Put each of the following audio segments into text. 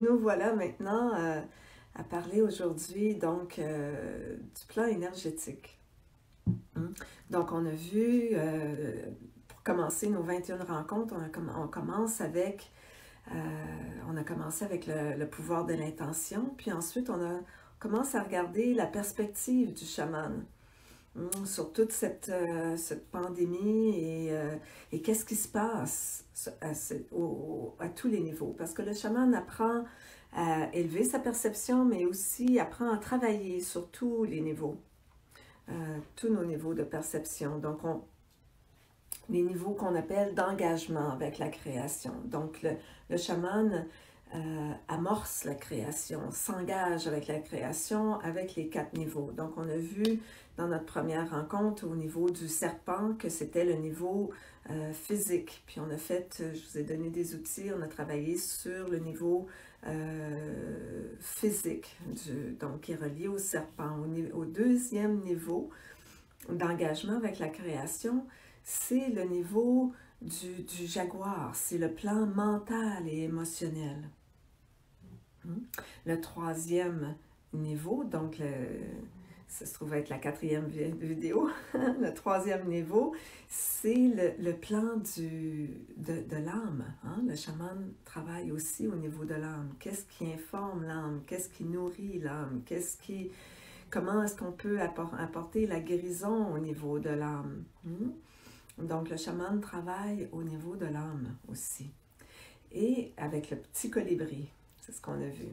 Nous voilà maintenant à parler aujourd'hui donc du plan énergétique. Donc on a vu, pour commencer nos 21 rencontres, on commence avec, on a commencé avec le pouvoir de l'intention, puis ensuite on commence à regarder la perspective du chaman sur toute cette pandémie et qu'est-ce qui se passe à tous les niveaux. Parce que le chaman apprend à élever sa perception, mais aussi apprend à travailler sur tous les niveaux, tous nos niveaux de perception. Donc, les niveaux qu'on appelle d'engagement avec la création. Donc, le chaman amorce la création, s'engage avec la création avec les 4 niveaux. Donc, on a vu dans notre première rencontre au niveau du serpent que c'était le niveau physique. Puis on a fait, je vous ai donné des outils, on a travaillé sur le niveau physique, donc qui est relié au serpent. Au deuxième niveau d'engagement avec la création, c'est le niveau du jaguar, c'est le plan mental et émotionnel. Le troisième niveau, donc ça se trouve être la 4e vidéo, le troisième niveau, c'est le plan de l'âme. Le chaman travaille aussi au niveau de l'âme. Qu'est-ce qui informe l'âme? Qu'est-ce qui nourrit l'âme? Comment est-ce qu'on peut apporter la guérison au niveau de l'âme? Donc le chaman travaille au niveau de l'âme aussi. Et avec le petit colibri, c'est ce qu'on a vu.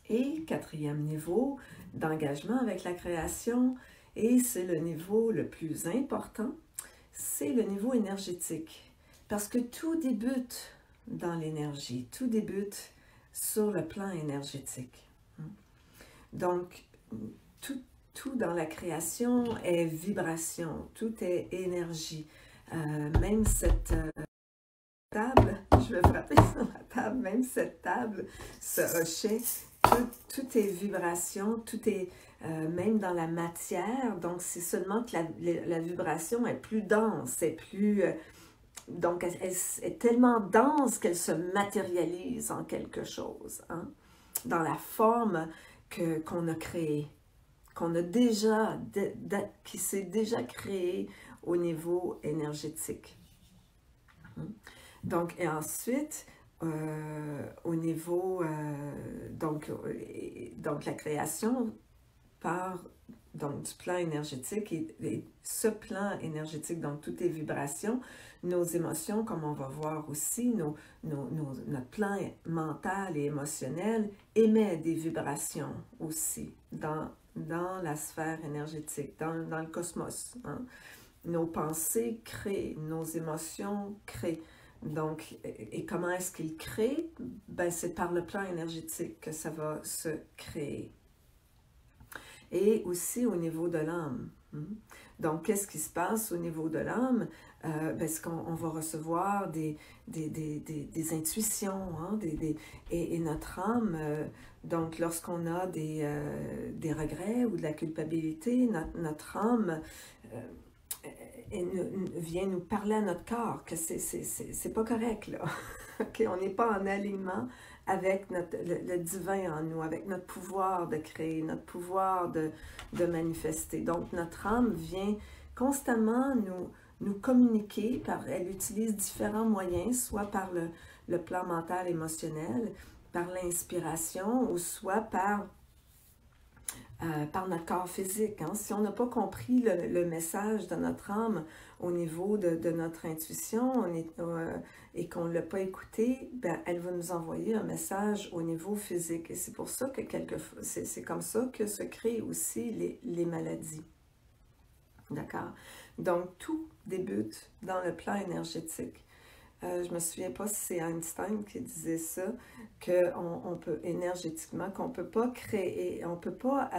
Et 4e niveau d'engagement avec la création, et c'est le niveau le plus important, c'est le niveau énergétique. Parce que tout débute dans l'énergie, tout débute sur le plan énergétique. Donc, tout dans la création est vibration, tout est énergie. Même cette table, je vais frapper sur la table, même cette table, ce rocher, tout est vibration, tout est même dans la matière, donc c'est seulement que la vibration est plus dense, donc elle est tellement dense qu'elle se matérialise en quelque chose, dans la forme qu'on a créée, qui s'est déjà créée au niveau énergétique. Donc, et ensuite, au niveau, donc la création part donc, du plan énergétique et ce plan énergétique, donc toutes les vibrations, nos émotions, comme on va voir aussi, notre plan mental et émotionnel émet des vibrations aussi dans la sphère énergétique, dans le cosmos. Nos pensées créent, nos émotions créent. Donc, et comment est-ce qu'il crée? Ben, c'est par le plan énergétique que ça va se créer. Et aussi au niveau de l'âme. Donc, qu'est-ce qui se passe au niveau de l'âme? Parce qu'on va recevoir des intuitions, et notre âme, donc lorsqu'on a des regrets ou de la culpabilité, notre âme vient nous parler à notre corps que c'est pas correct, là. Okay? On n'est pas en alignement avec le divin en nous, avec notre pouvoir de créer, notre pouvoir de manifester. Donc, notre âme vient constamment nous communiquer, elle utilise différents moyens, soit par le plan mental émotionnel, par l'inspiration, ou soit par notre corps physique. Si on n'a pas compris le message de notre âme au niveau de notre intuition et qu'on ne l'a pas écouté, ben, elle va nous envoyer un message au niveau physique. Et c'est pour ça que c'est comme ça que se créent aussi les maladies. D'accord? Donc, tout débute dans le plan énergétique. Je me souviens pas si c'est Einstein qui disait ça, qu'on peut énergétiquement, qu'on peut pas créer, on peut pas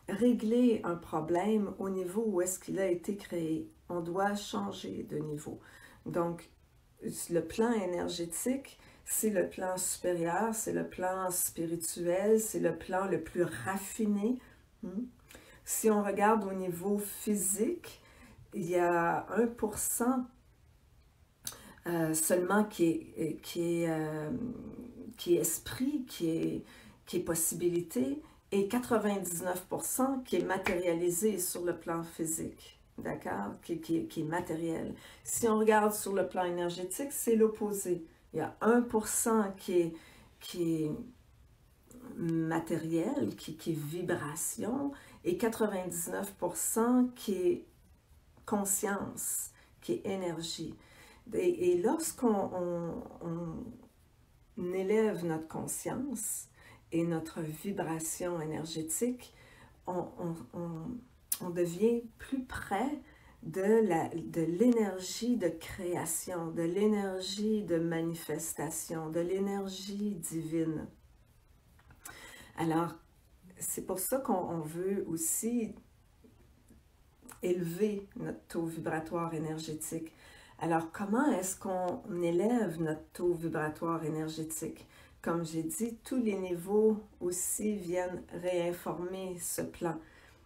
régler un problème au niveau où est-ce qu'il a été créé. On doit changer de niveau. Donc, le plan énergétique, c'est le plan supérieur, c'est le plan spirituel, c'est le plan le plus raffiné. Si on regarde au niveau physique, il y a 1% seulement qui est esprit, qui est possibilité, et 99% qui est matérialisé sur le plan physique, d'accord? Qui est matériel. Si on regarde sur le plan énergétique, c'est l'opposé. Il y a 1% qui est matériel, qui est vibration, et 99% qui est conscience, qui est énergie. Et lorsqu'on élève notre conscience et notre vibration énergétique, on devient plus près de l'énergie de création, de l'énergie de manifestation, de l'énergie divine. Alors, c'est pour ça qu'on veut aussi élever notre taux vibratoire énergétique. Alors, comment est-ce qu'on élève notre taux vibratoire énergétique? Comme j'ai dit, tous les niveaux aussi viennent réinformer ce plan.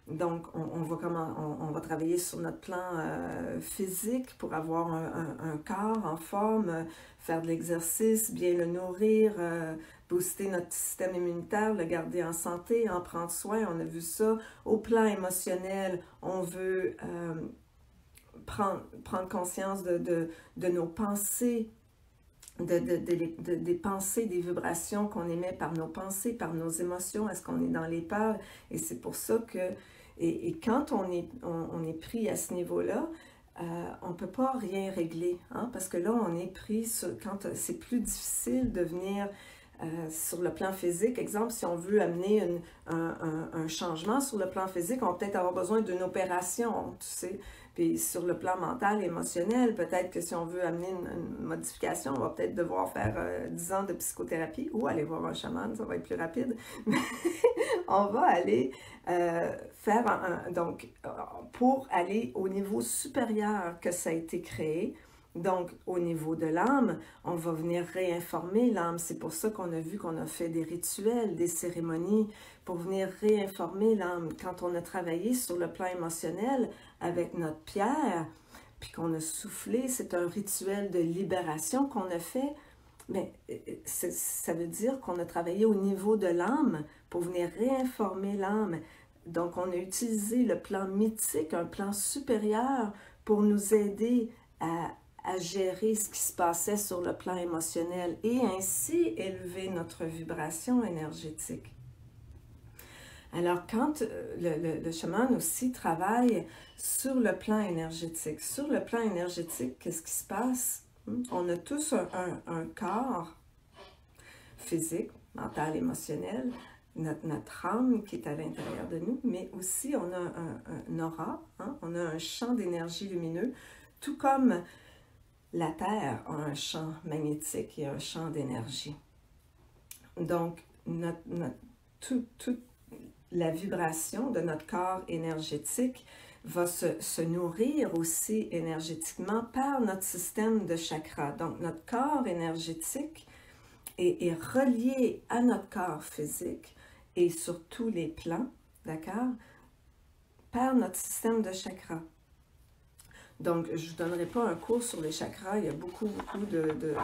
Donc, on va travailler sur notre plan physique pour avoir un corps en forme, faire de l'exercice, bien le nourrir, booster notre système immunitaire, le garder en santé, en prendre soin. On a vu ça. Au plan émotionnel, on veut prendre conscience de nos pensées, des pensées, des vibrations qu'on émet par nos pensées, par nos émotions. Est-ce qu'on est dans les peurs? Et c'est pour ça que, et quand on est pris à ce niveau-là, on ne peut pas rien régler, hein, parce que là, on est pris quand c'est plus difficile de venir sur le plan physique. Exemple, si on veut amener un changement sur le plan physique, on va peut-être avoir besoin d'une opération, tu sais. Puis sur le plan mental et émotionnel, peut-être que si on veut amener une modification, on va peut-être devoir faire 10 ans de psychothérapie ou aller voir un chaman, ça va être plus rapide. Mais on va aller faire donc, pour aller au niveau supérieur que ça a été créé, donc au niveau de l'âme, on va venir réinformer l'âme. C'est pour ça qu'on a vu qu'on a fait des rituels, des cérémonies, pour venir réinformer l'âme. Quand on a travaillé sur le plan émotionnel avec notre pierre, puis qu'on a soufflé, c'est un rituel de libération qu'on a fait, mais ça veut dire qu'on a travaillé au niveau de l'âme pour venir réinformer l'âme. Donc, on a utilisé le plan mythique, un plan supérieur, pour nous aider à gérer ce qui se passait sur le plan émotionnel et ainsi élever notre vibration énergétique. Alors, quand le chaman aussi travaille sur le plan énergétique, qu'est-ce qui se passe? On a tous un corps physique, mental, émotionnel, notre âme qui est à l'intérieur de nous, mais aussi on a un aura, hein? On a un champ d'énergie lumineux, tout comme la Terre a un champ magnétique et un champ d'énergie. Donc, toute la vibration de notre corps énergétique va se nourrir aussi énergétiquement par notre système de chakras. Donc, notre corps énergétique est relié à notre corps physique et sur tous les plans, d'accord, par notre système de chakras. Donc, je ne vous donnerai pas un cours sur les chakras, il y a beaucoup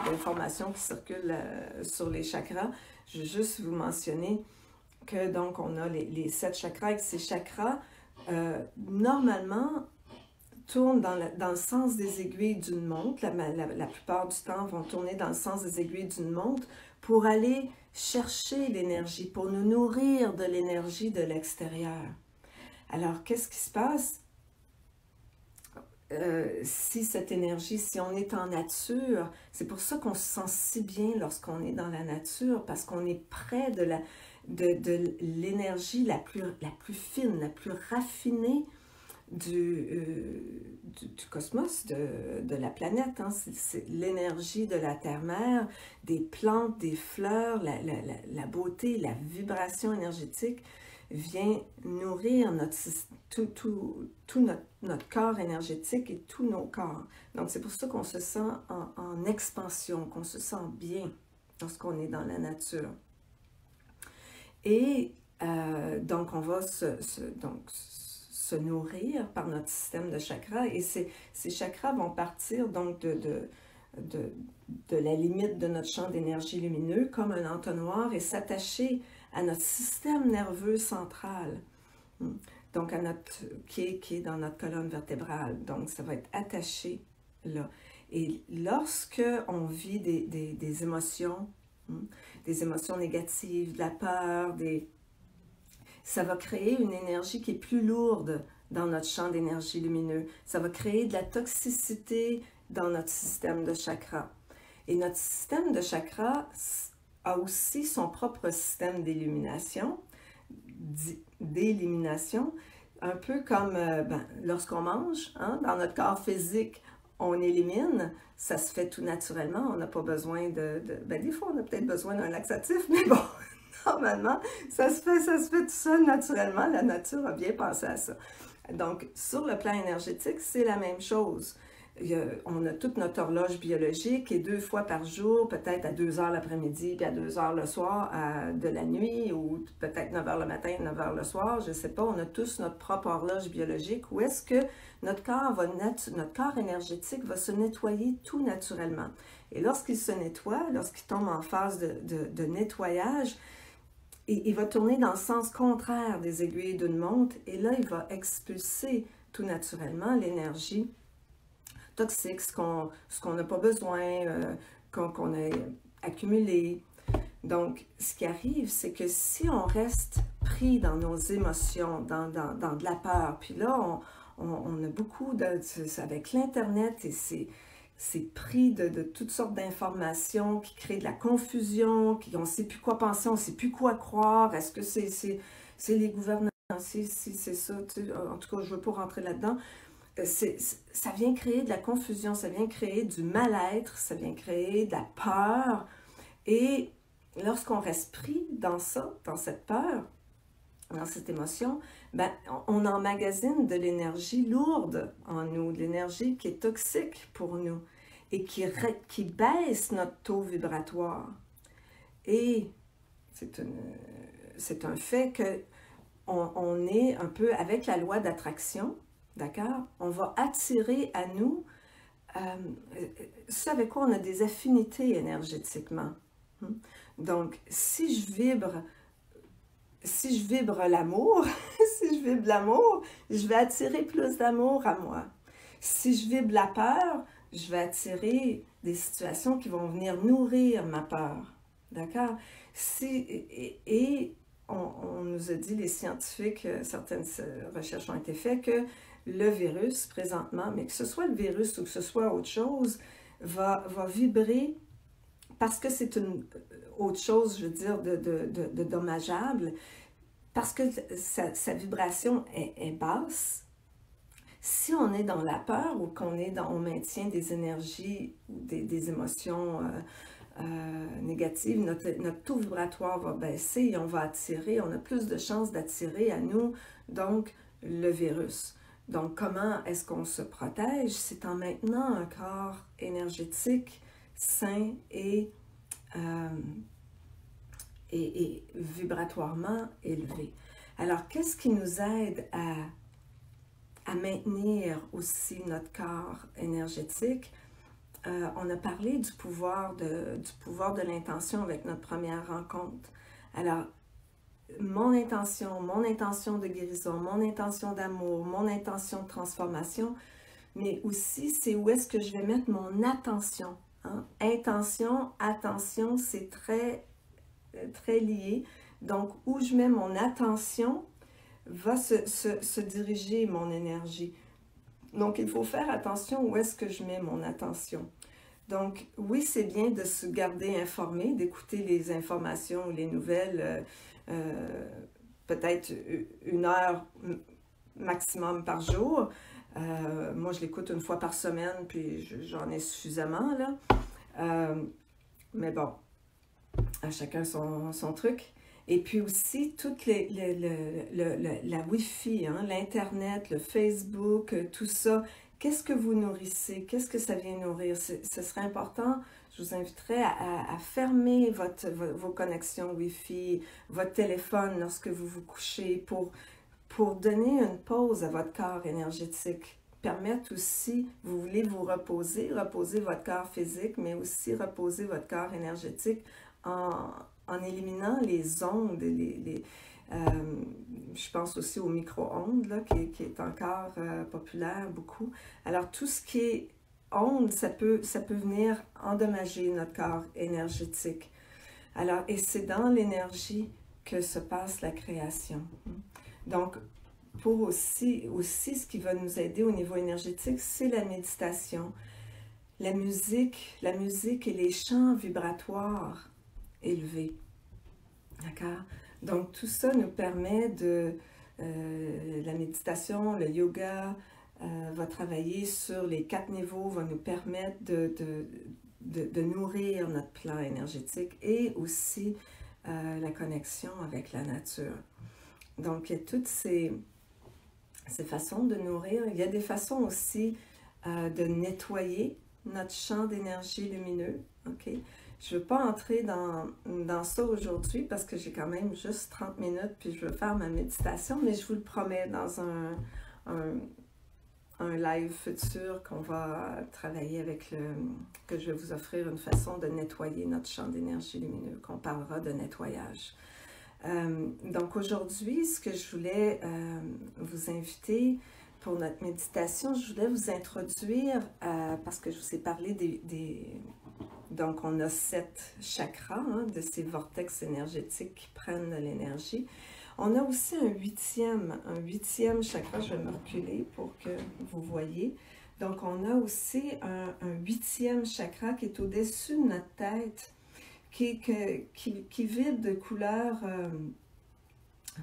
d'informations qui circulent sur les chakras. Je vais juste vous mentionner que donc on a les 7 chakras et que ces chakras, normalement, tournent dans le sens des aiguilles d'une montre. La plupart du temps vont tourner dans le sens des aiguilles d'une montre pour aller chercher l'énergie, pour nous nourrir de l'énergie de l'extérieur. Alors, qu'est-ce qui se passe? Si cette énergie, si on est en nature, c'est pour ça qu'on se sent si bien lorsqu'on est dans la nature, parce qu'on est près de l'énergie la plus fine, la plus raffinée du cosmos, de la planète. Hein. C'est l'énergie de la terre-mère, des plantes, des fleurs, la beauté, la vibration énergétique vient nourrir tout notre corps énergétique et tous nos corps. Donc, c'est pour ça qu'on se sent en expansion, qu'on se sent bien lorsqu'on est dans la nature. Et donc, on va se nourrir par notre système de chakras et ces chakras vont partir donc de la limite de notre champ d'énergie lumineux comme un entonnoir et s'attacher à notre système nerveux central, donc qui est dans notre colonne vertébrale. Donc, ça va être attaché là. Et lorsque on vit des émotions, des émotions négatives, de la peur, ça va créer une énergie qui est plus lourde dans notre champ d'énergie lumineux. Ça va créer de la toxicité dans notre système de chakras. Et notre système de chakras a aussi son propre système d'élimination, un peu comme lorsqu'on mange, dans notre corps physique, on élimine, ça se fait tout naturellement, on n'a pas besoin des fois on a peut-être besoin d'un laxatif, mais bon, normalement, ça se fait tout seul naturellement, la nature a bien pensé à ça. Donc, sur le plan énergétique, c'est la même chose. On a toute notre horloge biologique et 2 fois par jour, peut-être à 2 heures l'après-midi, puis à 2 heures le soir de la nuit, ou peut-être 9 heures le matin, 9 heures le soir, je ne sais pas, on a tous notre propre horloge biologique. Où est-ce que notre corps énergétique va se nettoyer tout naturellement? Et lorsqu'il se nettoie, lorsqu'il tombe en phase de nettoyage, il va tourner dans le sens contraire des aiguilles d'une montre, et là, il va expulser tout naturellement l'énergie toxique, ce qu'on n'a pas besoin, qu'on a accumulé. Donc, ce qui arrive, c'est que si on reste pris dans nos émotions, dans de la peur, puis là, on a beaucoup avec l'Internet et c'est pris de toutes sortes d'informations qui créent de la confusion, on ne sait plus quoi penser, on ne sait plus quoi croire. Est-ce que c'est les gouvernants, c'est ça? En tout cas, je ne veux pas rentrer là-dedans. Ça vient créer de la confusion, ça vient créer du mal-être, ça vient créer de la peur. Et lorsqu'on reste pris dans ça, dans cette peur, dans cette émotion, on emmagasine de l'énergie lourde en nous, de l'énergie qui est toxique pour nous et qui baisse notre taux vibratoire. Et c'est un fait que on est un peu avec la loi d'attraction, d'accord? On va attirer à nous ce avec quoi on a des affinités énergétiquement. Donc, si je vibre l'amour, si je vibre l'amour, je vais attirer plus d'amour à moi. Si je vibre la peur, je vais attirer des situations qui vont venir nourrir ma peur. D'accord? Et on nous a dit, les scientifiques, certaines recherches ont été faites, que le virus, présentement, mais que ce soit le virus ou que ce soit autre chose, va vibrer parce que c'est une autre chose, je veux dire, de dommageable, parce que sa vibration est basse. Si on est dans la peur ou qu'on on maintient des énergies, des émotions négatives, notre taux vibratoire va baisser et on va attirer, on a plus de chances d'attirer à nous, donc, le virus. Donc, comment est-ce qu'on se protège? C'est en maintenant un corps énergétique sain et vibratoirement élevé. Alors, qu'est-ce qui nous aide à maintenir aussi notre corps énergétique? On a parlé du pouvoir de l'intention avec notre première rencontre. Alors, mon intention de guérison, mon intention d'amour, mon intention de transformation, mais aussi c'est où est-ce que je vais mettre mon attention. Intention, attention, c'est très, très lié. Donc, où je mets mon attention va se diriger mon énergie. Donc, il faut faire attention où est-ce que je mets mon attention. Donc, oui, c'est bien de se garder informé, d'écouter les informations, les nouvelles, peut-être 1 heure maximum par jour. Moi, je l'écoute 1 fois par semaine, puis j'en ai suffisamment, là. Mais bon, à chacun son truc. Et puis aussi, toute la Wi-Fi, l'Internet, le Facebook, tout ça, qu'est-ce que vous nourrissez? Qu'est-ce que ça vient nourrir? Ce serait important, je vous inviterais à fermer vos connexions Wi-Fi, votre téléphone lorsque vous vous couchez pour donner une pause à votre corps énergétique. permettre aussi, vous voulez vous reposer, reposer votre corps physique, mais aussi reposer votre corps énergétique en éliminant les ondes, je pense aussi aux micro-ondes, là, qui est encore populaire beaucoup. Alors, tout ce qui est ondes, ça peut venir endommager notre corps énergétique. Alors, et c'est dans l'énergie que se passe la création. Donc, pour aussi, ce qui va nous aider au niveau énergétique, c'est la méditation, la musique et les chants vibratoires élevés. D'accord? Donc, tout ça nous permet la méditation, le yoga va travailler sur les 4 niveaux, va nous permettre de nourrir notre plan énergétique et aussi la connexion avec la nature. Donc, il y a toutes ces façons de nourrir. Il y a des façons aussi de nettoyer notre champ d'énergie lumineux. OK? Je ne veux pas entrer dans ça aujourd'hui parce que j'ai quand même juste 30 minutes puis je veux faire ma méditation, mais je vous le promets dans un live futur qu'on va travailler que je vais vous offrir une façon de nettoyer notre champ d'énergie lumineux, qu'on parlera de nettoyage. Donc aujourd'hui, ce que je voulais vous inviter pour notre méditation, je voulais vous introduire, parce que je vous ai parlé donc on a 7 chakras, hein, de ces vortex énergétiques qui prennent de l'énergie. On a aussi un huitième chakra, je vais me reculer pour que vous voyez. Donc on a aussi un 8e chakra qui est au-dessus de notre tête, qui vibre de couleur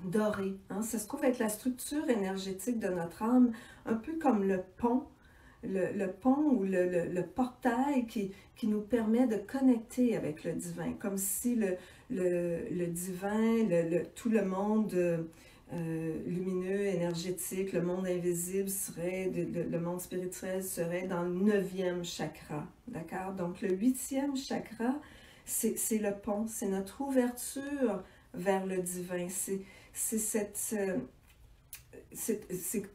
dorée. Hein? Ça se trouve être la structure énergétique de notre âme, un peu comme le pont ou le portail qui nous permet de connecter avec le divin, comme si le divin, tout le monde lumineux, énergétique, le monde invisible le monde spirituel serait dans le 9e chakra. D'accord? Donc le 8e chakra, c'est le pont, c'est notre ouverture vers le divin.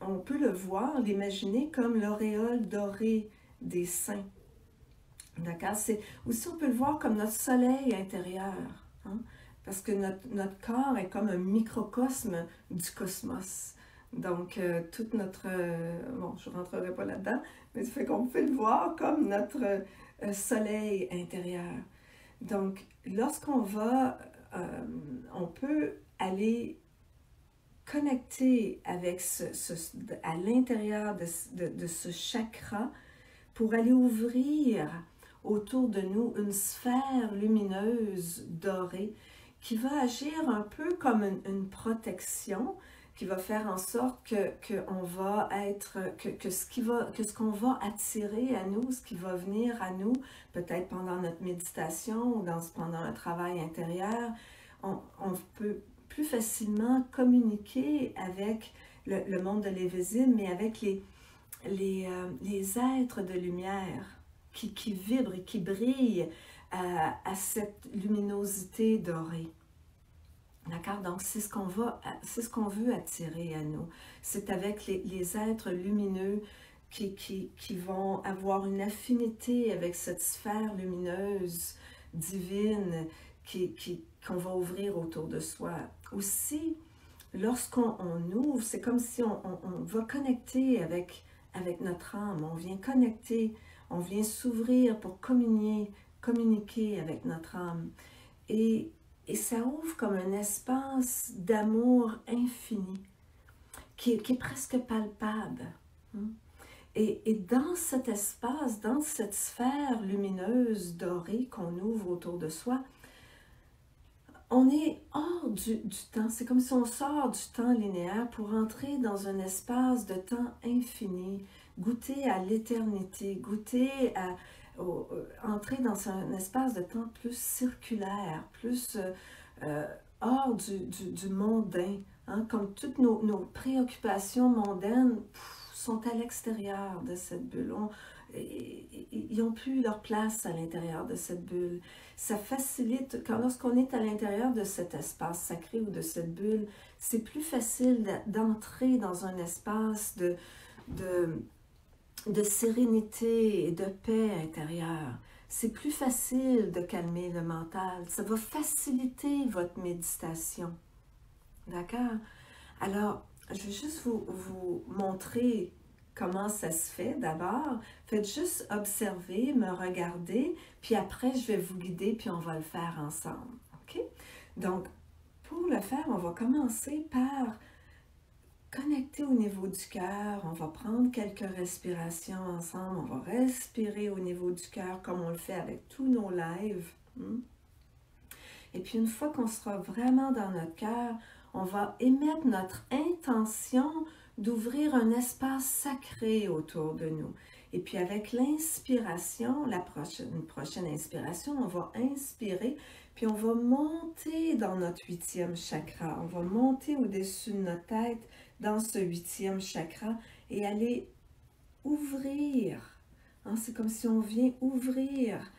On peut le voir, l'imaginer comme l'auréole dorée des saints. D'accord? Aussi, on peut le voir comme notre soleil intérieur. Hein? Parce que notre corps est comme un microcosme du cosmos. Donc, toute notre... bon, je ne rentrerai pas là-dedans, mais ça fait qu'on peut le voir comme notre soleil intérieur. Donc, lorsqu'on va... on peut aller connecter avec à l'intérieur de ce chakra pour aller ouvrir autour de nous une sphère lumineuse dorée qui va agir un peu comme une protection, qui va faire en sorte qu'on va être, que ce qu'on va attirer à nous, ce qui va venir à nous, peut-être pendant notre méditation ou pendant un travail intérieur, on peut plus facilement communiquer avec le monde de l'invisible, mais avec les êtres de lumière qui vibrent et qui brillent à cette luminosité dorée. D'accord? Donc, c'est ce qu'on veut attirer à nous. C'est avec les êtres lumineux qui vont avoir une affinité avec cette sphère lumineuse, divine, qu'on va ouvrir autour de soi. Aussi, lorsqu'on ouvre, c'est comme si on va connecter avec notre âme, on vient connecter, on vient s'ouvrir pour communiquer avec notre âme. Et ça ouvre comme un espace d'amour infini, qui est presque palpable. Et dans cet espace, dans cette sphère lumineuse dorée qu'on ouvre autour de soi, on est hors du temps. C'est comme si on sort du temps linéaire pour entrer dans un espace de temps infini, goûter à l'éternité, entrer dans un espace de temps plus circulaire, plus hors du mondain. Hein, comme toutes nos préoccupations mondaines sont à l'extérieur de cette bulle. Ils n'ont plus leur place à l'intérieur de cette bulle. Ça facilite, lorsqu'on est à l'intérieur de cet espace sacré ou de cette bulle, c'est plus facile d'entrer dans un espace de sérénité et de paix intérieure. C'est plus facile de calmer le mental. Ça va faciliter votre méditation. D'accord? Alors, je vais juste vous montrer comment ça se fait d'abord. Faites juste observer, me regarder, puis après, je vais vous guider, puis on va le faire ensemble. OK? Donc, pour le faire, on va commencer par connecter au niveau du cœur. On va prendre quelques respirations ensemble. On va respirer au niveau du cœur comme on le fait avec tous nos lives. Et puis, une fois qu'on sera vraiment dans notre cœur, on va émettre notre intention d'ouvrir un espace sacré autour de nous. Et puis avec l'inspiration, la prochaine inspiration, on va inspirer, puis on va monter dans notre 8e chakra. On va monter au-dessus de notre tête dans ce 8e chakra et aller ouvrir. C'est comme si on vient ouvrir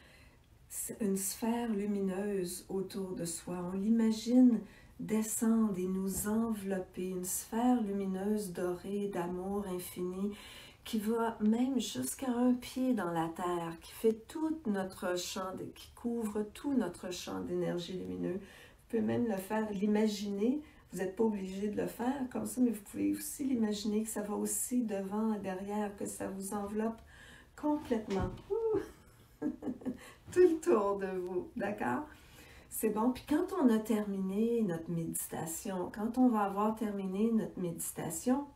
une sphère lumineuse autour de soi. On l'imagine descendre et nous envelopper, une sphère lumineuse dorée d'amour infini qui va même jusqu'à un pied dans la terre, qui fait tout notre champ, qui couvre tout notre champ d'énergie lumineuse. Vous pouvez même le faire, l'imaginer, vous n'êtes pas obligé de le faire comme ça, mais vous pouvez aussi l'imaginer que ça va aussi devant et derrière, que ça vous enveloppe complètement. Tout le tour de vous, d'accord? C'est bon. Puis quand on a terminé notre méditation, quand on va avoir terminé notre méditation,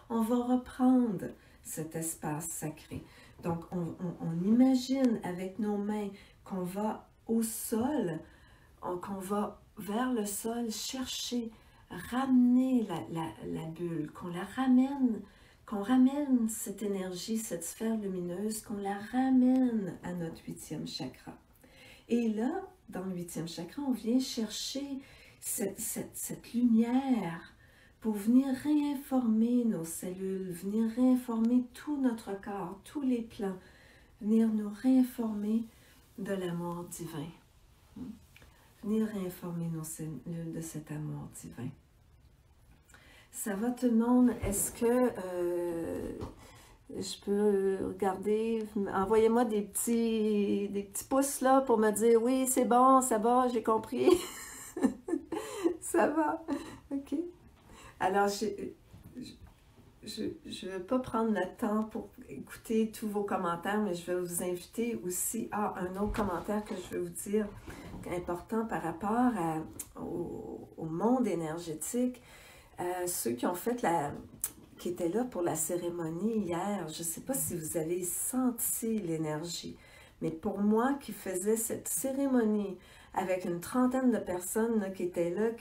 on va reprendre cet espace sacré. Donc, on imagine avec nos mains qu'on va au sol, qu'on va vers le sol chercher, ramener la bulle, qu'on ramène cette énergie, cette sphère lumineuse, qu'on la ramène à notre 8e chakra. Et là, dans le 8e chakra, on vient chercher cette lumière pour venir réinformer nos cellules, venir réinformer tout notre corps, tous les plans, venir nous réinformer de l'amour divin. Venir réinformer nos cellules de cet amour divin. Ça va tout le monde? Est-ce que je peux regarder? Envoyez-moi des petits pouces là pour me dire oui, c'est bon, ça va, j'ai compris. Ça va? OK. Alors, je ne vais pas prendre le temps pour écouter tous vos commentaires, mais je vais vous inviter aussi à un autre commentaire que je vais vous dire, important par rapport au monde énergétique. Ceux qui ont fait qui étaient là pour la cérémonie hier, je ne sais pas si vous avez senti l'énergie, mais pour moi qui faisais cette cérémonie avec une trentaine de personnes là, qui étaient là,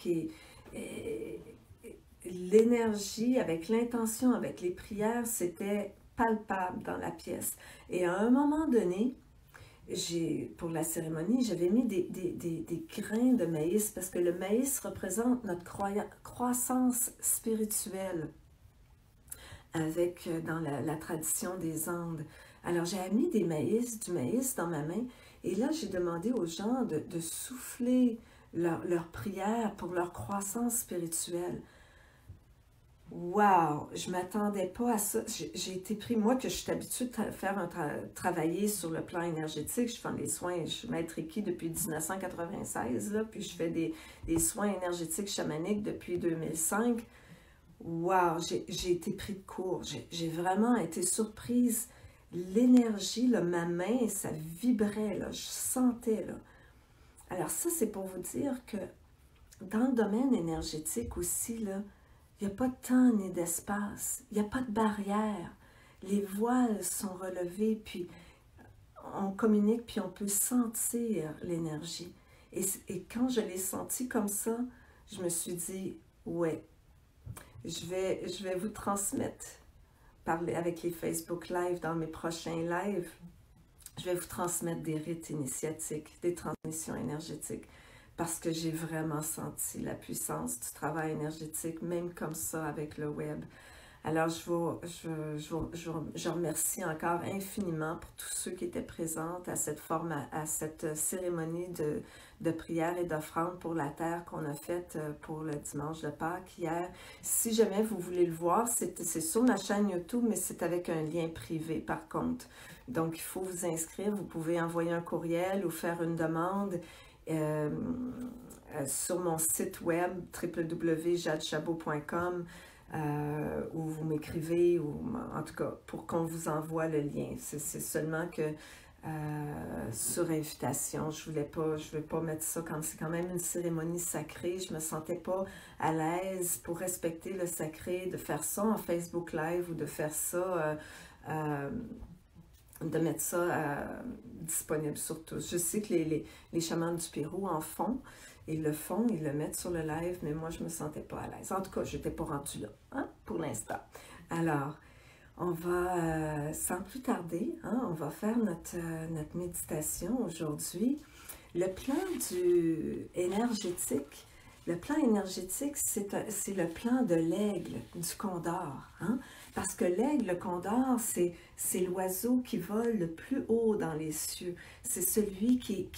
l'énergie, avec l'intention, avec les prières, c'était palpable dans la pièce. Et à un moment donné, pour la cérémonie, j'avais mis des grains de maïs parce que le maïs représente notre croissance spirituelle dans la tradition des Andes. Alors, j'ai mis du maïs dans ma main et là, j'ai demandé aux gens de souffler leur prière pour leur croissance spirituelle. Wow! Je ne m'attendais pas à ça. J'ai été pris, moi, que je suis habituée de faire travailler sur le plan énergétique. Je fais des soins, je suis maître Reiki depuis 1996, là, puis je fais des soins énergétiques chamaniques depuis 2005. Wow! J'ai été pris de court. J'ai vraiment été surprise. L'énergie, ma main, ça vibrait, là, je sentais. Là. Alors ça, c'est pour vous dire que dans le domaine énergétique aussi, là, il n'y a pas de temps ni d'espace, il n'y a pas de barrière. Les voiles sont relevées, puis on communique, puis on peut sentir l'énergie. Et quand je l'ai senti comme ça, je me suis dit, ouais, je vais vous transmettre, parler avec les Facebook Live, dans mes prochains lives, je vais vous transmettre des rites initiatiques, des transmissions énergétiques. Parce que j'ai vraiment senti la puissance du travail énergétique, même comme ça avec le web. Alors, je remercie encore infiniment pour tous ceux qui étaient présents à cette cérémonie de prière et d'offrande pour la terre qu'on a faite pour le dimanche de Pâques hier. Si jamais vous voulez le voir, c'est sur ma chaîne YouTube, mais c'est avec un lien privé par contre. Donc, il faut vous inscrire. Vous pouvez envoyer un courriel ou faire une demande sur mon site web www.jadechabot.com. Ou vous m'écrivez, ou en tout cas, pour qu'on vous envoie le lien. C'est seulement que sur invitation, je ne vais pas mettre ça comme c'est quand même une cérémonie sacrée. Je ne me sentais pas à l'aise pour respecter le sacré, de faire ça en Facebook Live ou de faire ça, de mettre ça disponible sur tous. Je sais que les chamans du Pérou en font. Ils le font, ils le mettent sur le live, mais moi, je ne me sentais pas à l'aise. En tout cas, je n'étais pas rendue là, hein, pour l'instant. Alors, on va, sans plus tarder, hein, on va faire notre méditation aujourd'hui. Le plan énergétique, le plan énergétique, c'est le plan de l'aigle, du condor, hein? Parce que l'aigle, le condor, c'est l'oiseau qui vole le plus haut dans les cieux. C'est celui qui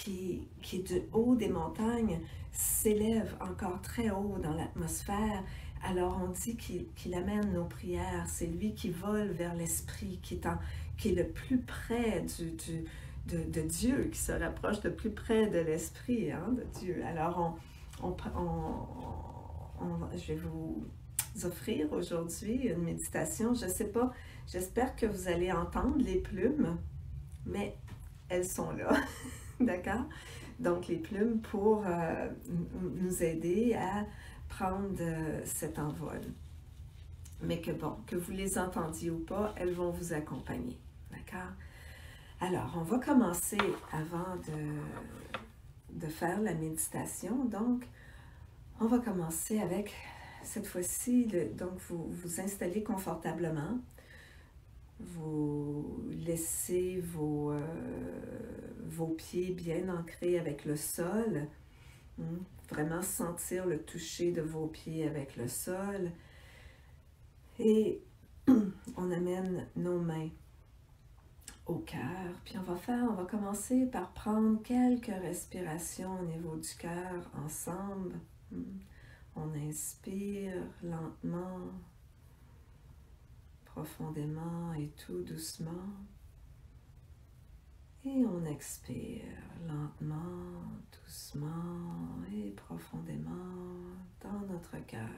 du haut des montagnes s'élève encore très haut dans l'atmosphère. Alors on dit qu'il amène nos prières. C'est lui qui vole vers l'esprit, qui est le plus près de Dieu, qui se rapproche de plus près de l'esprit, hein, de Dieu. Alors je vais vous offrir aujourd'hui une méditation. Je ne sais pas, j'espère que vous allez entendre les plumes, mais elles sont là, d'accord? Donc les plumes pour nous aider à prendre cet envol. Mais que bon, que vous les entendiez ou pas, elles vont vous accompagner, d'accord? Alors, on va commencer avant de faire la méditation. Donc, on va commencer avec... Cette fois-ci, donc vous vous installez confortablement, vous laissez vos pieds bien ancrés avec le sol, vraiment sentir le toucher de vos pieds avec le sol, et on amène nos mains au cœur, puis on va commencer par prendre quelques respirations au niveau du cœur ensemble. On inspire lentement, profondément et tout doucement. Et on expire lentement, doucement et profondément dans notre cœur.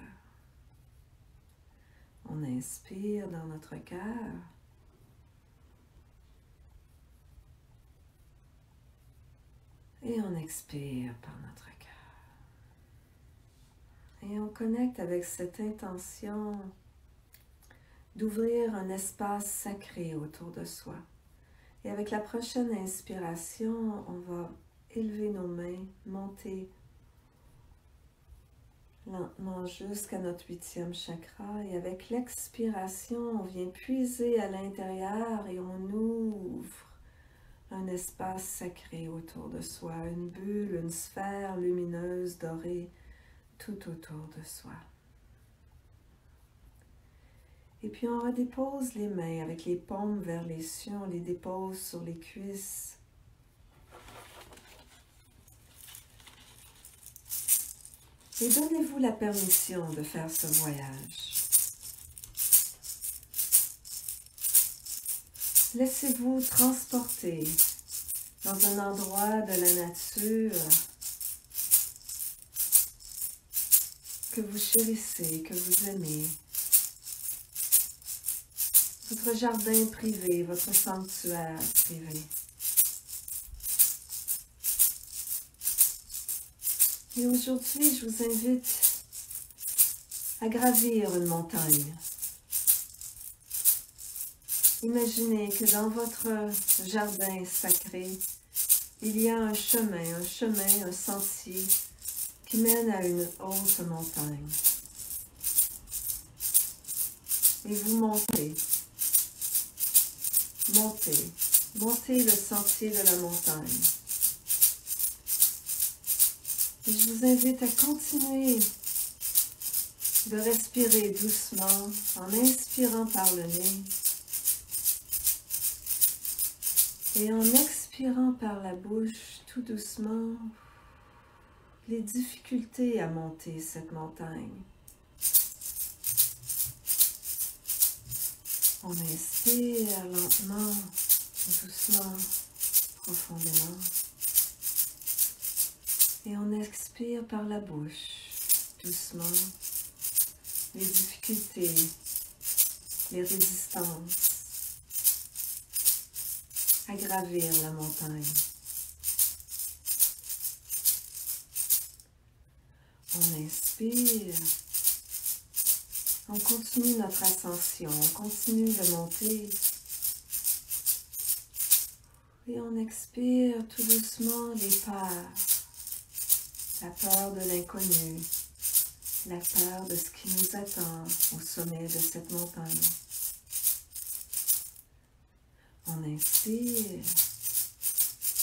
On inspire dans notre cœur. Et on expire par notre cœur. Et on connecte avec cette intention d'ouvrir un espace sacré autour de soi. Et avec la prochaine inspiration, on va élever nos mains, monter lentement jusqu'à notre 8e chakra. Et avec l'expiration, on vient puiser à l'intérieur et on ouvre un espace sacré autour de soi, une bulle, une sphère lumineuse, dorée, tout autour de soi. Et puis on redépose les mains avec les paumes vers les cieux, on les dépose sur les cuisses. Et donnez-vous la permission de faire ce voyage. Laissez-vous transporter dans un endroit de la nature que vous chérissez, que vous aimez. Votre jardin privé, votre sanctuaire privé. Et aujourd'hui, je vous invite à gravir une montagne. Imaginez que dans votre jardin sacré, il y a un chemin, un sentier qui mène à une haute montagne. Et vous montez le sentier de la montagne. Et je vous invite à continuer de respirer doucement en inspirant par le nez et en expirant par la bouche tout doucement les difficultés à monter cette montagne. On inspire lentement, doucement, profondément. Et on expire par la bouche, doucement, les difficultés, les résistances, à gravir la montagne. On inspire, on continue notre ascension, on continue de monter. Et on expire tout doucement les peurs. La peur de l'inconnu, la peur de ce qui nous attend au sommet de cette montagne. On inspire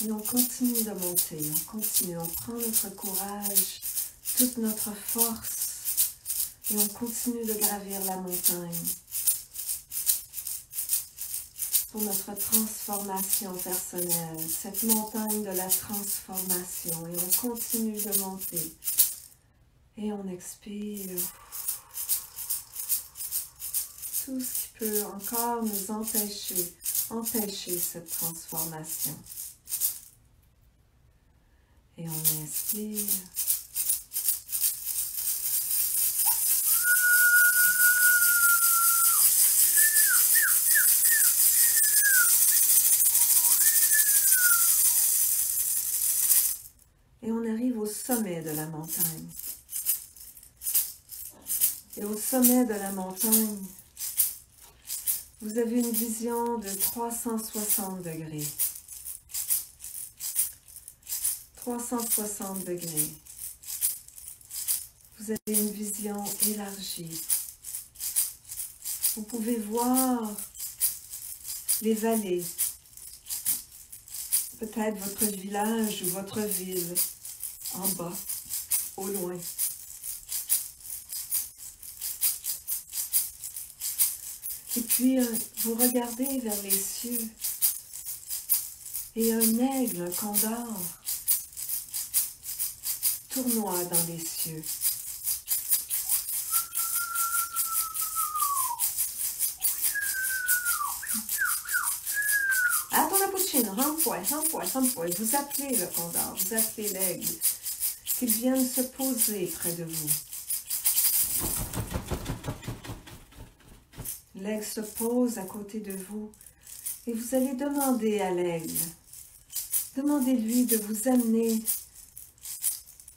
et on continue de monter, on continue, on prend notre courage, toute notre force et on continue de gravir la montagne pour notre transformation personnelle, cette montagne de la transformation et on continue de monter et on expire tout ce qui peut encore nous empêcher cette transformation. Et on inspire. Et on arrive au sommet de la montagne. Et au sommet de la montagne, vous avez une vision de 360 degrés. 360 degrés. Vous avez une vision élargie. Vous pouvez voir les vallées, peut-être votre village ou votre ville en bas, au loin. Et puis, vous regardez vers les cieux et un aigle, un condor, tournoie dans les cieux. Attends la poutine, rampoil. Vous appelez le condor, vous appelez l'aigle, qu'il vienne se poser près de vous. L'aigle se pose à côté de vous et vous allez demander à l'aigle, demandez-lui de vous amener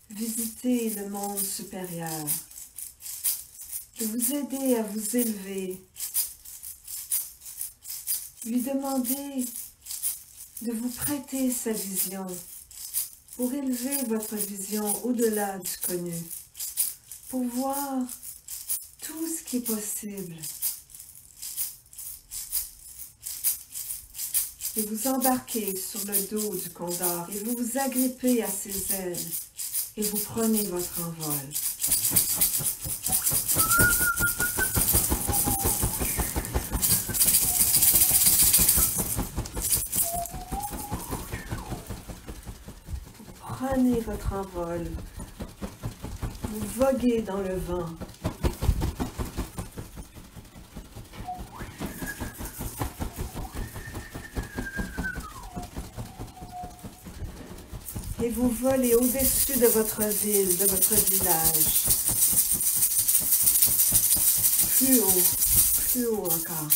visiter le monde supérieur, de vous aider à vous élever. Lui demandez de vous prêter sa vision pour élever votre vision au-delà du connu, pour voir tout ce qui est possible. Et vous embarquez sur le dos du condor et vous vous agrippez à ses ailes et vous prenez votre envol. Vous prenez votre envol, vous voguez dans le vent. Et vous volez au-dessus de votre ville, de votre village. Plus haut encore.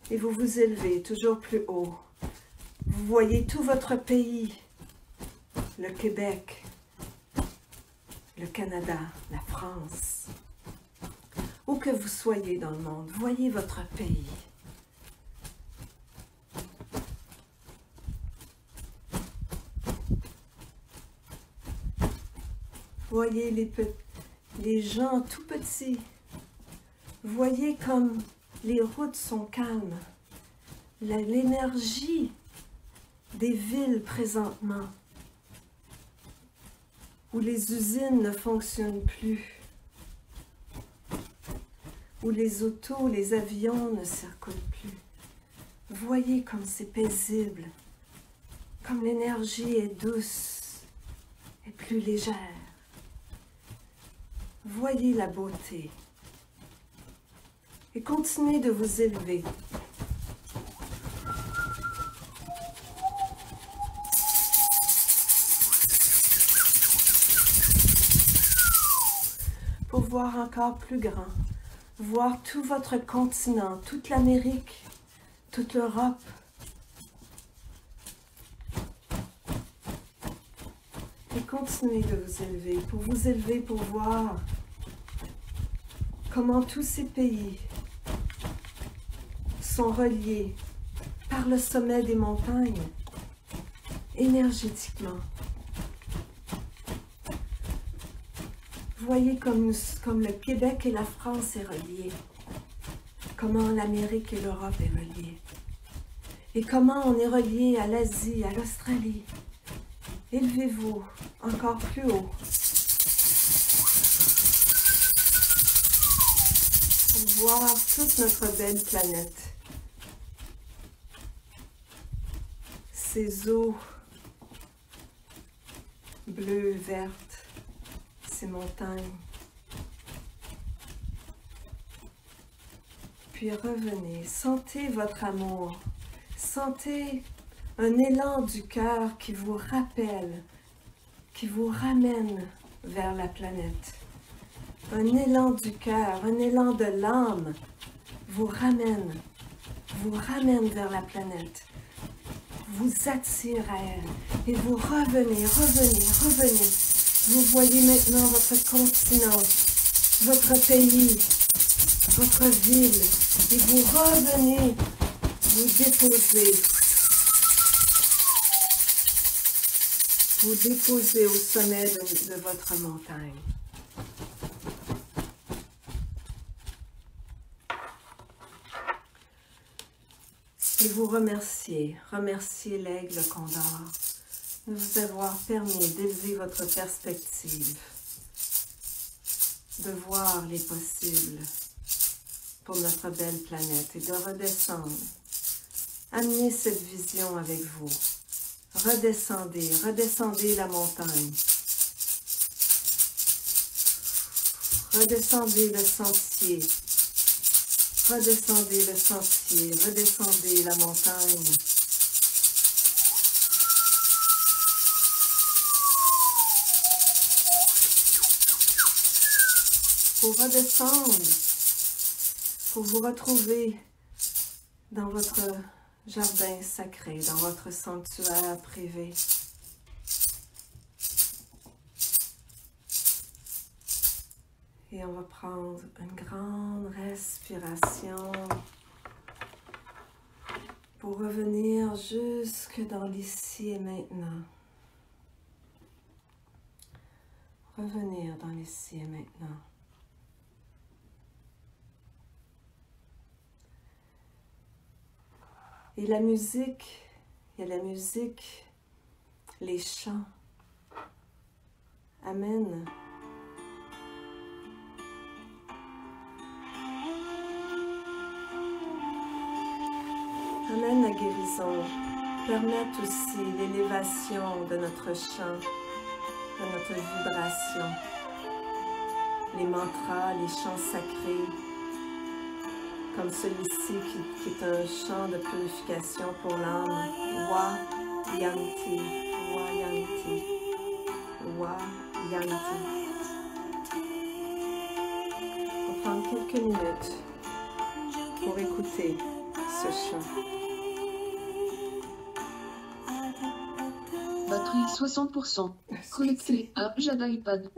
Et vous vous élevez toujours plus haut. Vous voyez tout votre pays, le Québec, le Canada, la France, où que vous soyez dans le monde, voyez votre pays. Voyez les gens tout petits. Voyez comme Les routes sont calmes. L'énergie des villes présentement, où les usines ne fonctionnent plus, où les autos, les avions ne circulent plus. Voyez comme c'est paisible, comme l'énergie est douce et plus légère. Voyez la beauté et continuez de vous élever. Pour voir encore plus grand, voir tout votre continent, toute l'Amérique, toute l'Europe. Et continuez de vous élever pour voir comment tous ces pays sont reliés par le sommet des montagnes, énergétiquement. Voyez comme le Québec et la France est reliés, comment l'Amérique et l'Europe est reliée, et comment on est relié à l'Asie, à l'Australie. Élevez-vous encore plus haut pour voir toute notre belle planète. Ces eaux bleues, vertes, ces montagnes. Puis revenez, sentez votre amour, sentez un élan du cœur qui vous rappelle, qui vous ramène vers la planète. Un élan du cœur, un élan de l'âme vous ramène vers la planète, vous attire à elle et vous revenez. Vous voyez maintenant votre continent, votre pays, votre ville et vous revenez vous déposez au sommet de votre montagne. Et vous remerciez l'aigle condor de vous avoir permis d'élever votre perspective, de voir les possibles pour notre belle planète et de redescendre. Amenez cette vision avec vous. Redescendez la montagne. Redescendez le sentier. Redescendez la montagne. Pour redescendre, pour vous retrouver dans votre jardin sacré, dans votre sanctuaire privé. Et on va prendre une grande respiration pour revenir jusque dans l'ici et maintenant. Revenir dans l'ici et maintenant. Et la musique, les chants amènent la guérison, permettent aussi l'élévation de notre chant, de notre vibration. Les mantras, les chants sacrés, comme celui-ci qui est un chant de purification pour l'âme. Wa Yanti, Wa Yanti, Wa Yanti. On va prendre quelques minutes pour écouter ce chant. Batterie 60%. Connecté à Jada iPad.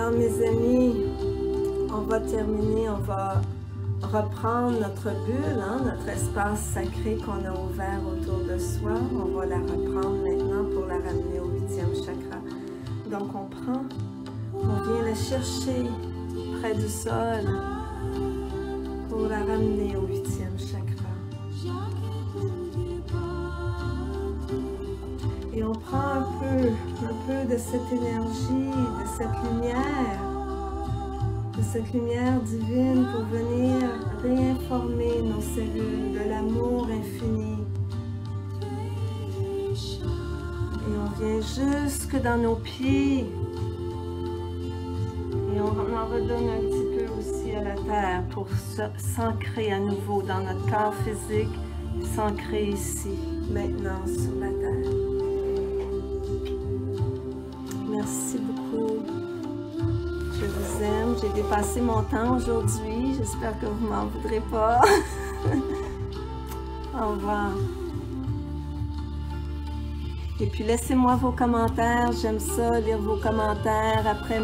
Alors mes amis, on va terminer, on va reprendre notre bulle, hein, notre espace sacré qu'on a ouvert autour de soi. On va la reprendre maintenant pour la ramener au 8e chakra. Donc on prend, on vient la chercher près du sol pour la ramener au 8e chakra. Et on prend un peu de cette énergie, de cette lumière divine pour venir réinformer nos cellules de l'amour infini. Et on vient jusque dans nos pieds. Et on en redonne un petit peu aussi à la terre pour s'ancrer à nouveau dans notre corps physique, s'ancrer ici, maintenant sur la terre. Merci beaucoup. Je vous aime. J'ai dépassé mon temps aujourd'hui. J'espère que vous ne m'en voudrez pas. Au revoir. Et puis laissez-moi vos commentaires. J'aime ça, lire vos commentaires. Après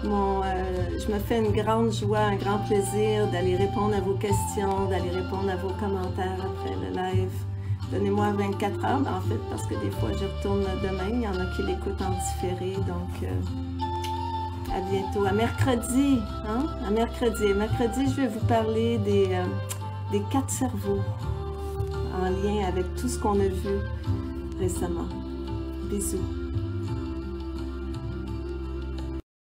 je me fais une grande joie, un grand plaisir d'aller répondre à vos questions, d'aller répondre à vos commentaires après le live. Donnez-moi 24 heures, en fait, parce que des fois, je retourne demain. Il y en a qui l'écoutent en différé, donc à bientôt. À mercredi, hein? À mercredi. Mercredi, je vais vous parler des 4 cerveaux en lien avec tout ce qu'on a vu récemment. Bisous.